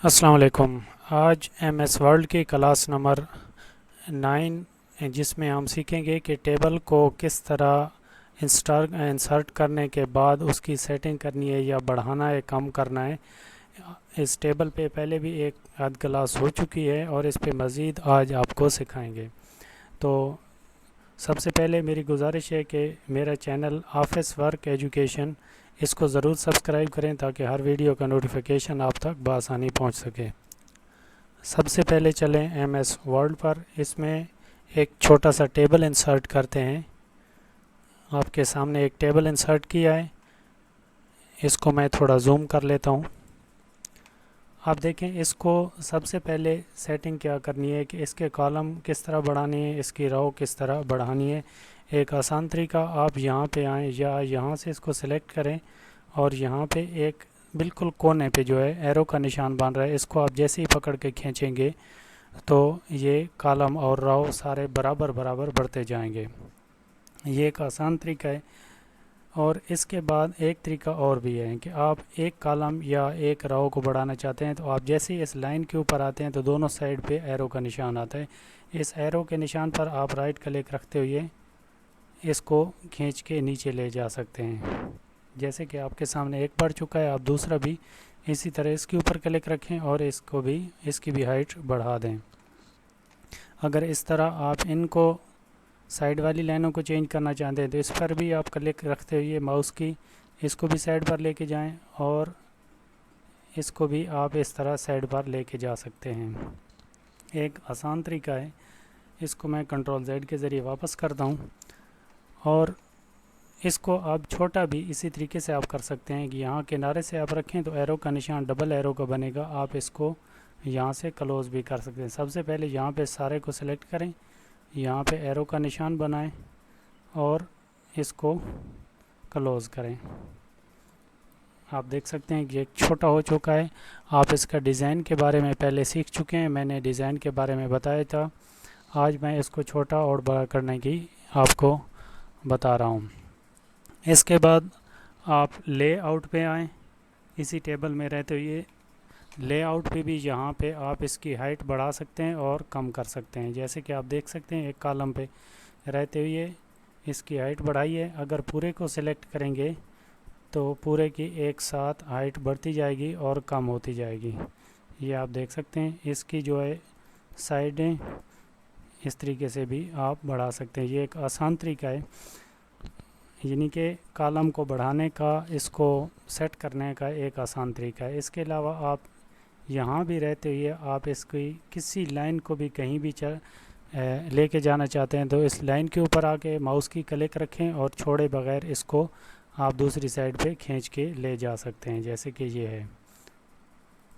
अस्सलाम वालेकुम। आज एमएस वर्ल्ड की क्लास नंबर 9 जिसमें हम सीखेंगे कि टेबल को किस तरह इंसर्ट करने के बाद उसकी सेटिंग करनी है या बढ़ाना है, कम करना है। इस टेबल पे पहले भी एक आध क्लास हो चुकी है और इस पे मज़ीद आज आपको सिखाएंगे। तो सबसे पहले मेरी गुजारिश है कि मेरा चैनल ऑफिस वर्क एजुकेशन इसको ज़रूर सब्सक्राइब करें ताकि हर वीडियो का नोटिफिकेशन आप तक बआसानी पहुंच सके। सबसे पहले चलें एमएस वर्ड पर। इसमें एक छोटा सा टेबल इंसर्ट करते हैं। आपके सामने एक टेबल इंसर्ट किया है, इसको मैं थोड़ा जूम कर लेता हूँ। आप देखें, इसको सबसे पहले सेटिंग क्या करनी है कि इसके कॉलम किस तरह बढ़ानी है, इसकी रो किस तरह बढ़ानी है। एक आसान तरीका, आप यहाँ पे आएँ या यहाँ से इसको सेलेक्ट करें और यहाँ पे एक बिल्कुल कोने पे जो है एरो का निशान बन रहा है, इसको आप जैसे ही पकड़ के खींचेंगे तो ये कॉलम और रो सारे बराबर बराबर बढ़ते जाएंगे। ये एक आसान तरीका है। और इसके बाद एक तरीका और भी है कि आप एक कॉलम या एक रो को बढ़ाना चाहते हैं तो आप जैसे ही इस लाइन के ऊपर आते हैं तो दोनों साइड पे एरो का निशान आता है। इस एरो के निशान पर आप राइट क्लिक रखते हुए इसको खींच के नीचे ले जा सकते हैं। जैसे कि आपके सामने एक बढ़ चुका है, आप दूसरा भी इसी तरह इसके ऊपर क्लिक रखें और इसकी भी हाइट बढ़ा दें। अगर इस तरह आप इनको साइड वाली लाइनों को चेंज करना चाहते हैं तो इस पर भी आप क्लिक रखते हुए माउस की इसको भी साइड पर लेके जाएं और इसको भी आप इस तरह साइड पर लेके जा सकते हैं। एक आसान तरीका है। इसको मैं कंट्रोल Z के ज़रिए वापस करता हूँ और इसको आप छोटा भी इसी तरीके से आप कर सकते हैं कि यहाँ किनारे से आप रखें तो एरो का निशान डबल एरो का बनेगा। आप इसको यहाँ से क्लोज़ भी कर सकते हैं। सबसे पहले यहाँ पे सारे को सिलेक्ट करें, यहाँ पे एरो का निशान बनाएं और इसको क्लोज़ करें। आप देख सकते हैं कि एक छोटा हो चुका है। आप इसका डिज़ाइन के बारे में पहले सीख चुके हैं, मैंने डिज़ाइन के बारे में बताया था। आज मैं इसको छोटा और बड़ा करने की आपको बता रहा हूँ। इसके बाद आप लेआउट पे आएँ। इसी टेबल में रहते हुए लेआउट पे भी यहाँ पे आप इसकी हाइट बढ़ा सकते हैं और कम कर सकते हैं। जैसे कि आप देख सकते हैं एक कॉलम पे रहते हुए इसकी हाइट बढ़ाई है। अगर पूरे को सिलेक्ट करेंगे तो पूरे की एक साथ हाइट बढ़ती जाएगी और कम होती जाएगी। ये आप देख सकते हैं। इसकी जो है साइडें इस तरीके से भी आप बढ़ा सकते हैं। ये एक आसान तरीका है, यानी कि कॉलम को बढ़ाने का, इसको सेट करने का एक आसान तरीका है। इसके अलावा आप यहाँ भी रहते हुए आप इसकी किसी लाइन को भी कहीं भी लेके जाना चाहते हैं तो इस लाइन के ऊपर आके माउस की क्लिक रखें और छोड़े बगैर इसको आप दूसरी साइड पे खींच के ले जा सकते हैं, जैसे कि ये है।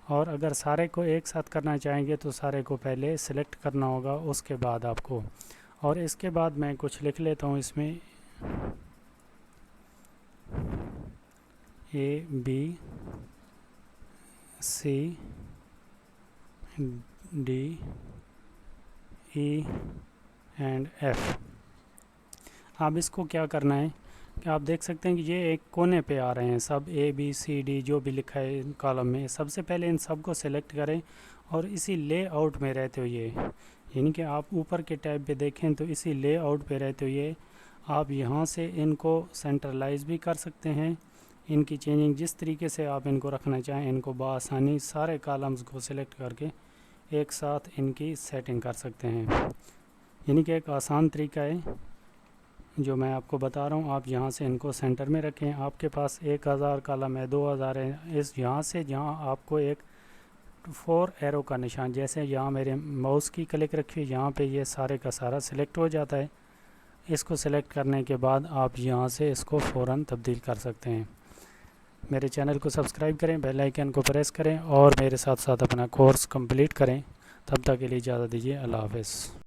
और अगर सारे को एक साथ करना चाहेंगे तो सारे को पहले सेलेक्ट करना होगा, उसके बाद आपको। और इसके बाद मैं कुछ लिख लेता हूँ इसमें A, B, C, D, E and F। अब इसको क्या करना है कि आप देख सकते हैं कि ये एक कोने पे आ रहे हैं सब A, B, C, D जो भी लिखा है इन कॉलम में। सबसे पहले इन सब को सेलेक्ट करें और इसी लेआउट में रहते हुए, यानी कि आप ऊपर के टैब पे देखें तो इसी लेआउट पे रहते हुए आप यहाँ से इनको सेंट्रलाइज भी कर सकते हैं। इनकी चेंजिंग जिस तरीके से आप इनको रखना चाहें, इनको बआसानी सारे कॉलम्स को सिलेक्ट करके एक साथ इनकी सेटिंग कर सकते हैं। यानी कि एक आसान तरीका है जो मैं आपको बता रहा हूँ। आप यहाँ से इनको सेंटर में रखें। आपके पास 1000 कॉलम है, 2000 है, इस यहाँ से जहाँ आपको एक 4 एरो का निशान, जैसे यहाँ मेरे माउस की क्लिक रखिए, यहाँ पे ये सारे का सारा सिलेक्ट हो जाता है। इसको सेलेक्ट करने के बाद आप यहाँ से इसको फ़ौरन तब्दील कर सकते हैं। मेरे चैनल को सब्सक्राइब करें, बेल आइकन को प्रेस करें और मेरे साथ साथ अपना कोर्स कंप्लीट करें। तब तक के लिए इजाज़त दीजिए। अल्लाह हाफ़िज़।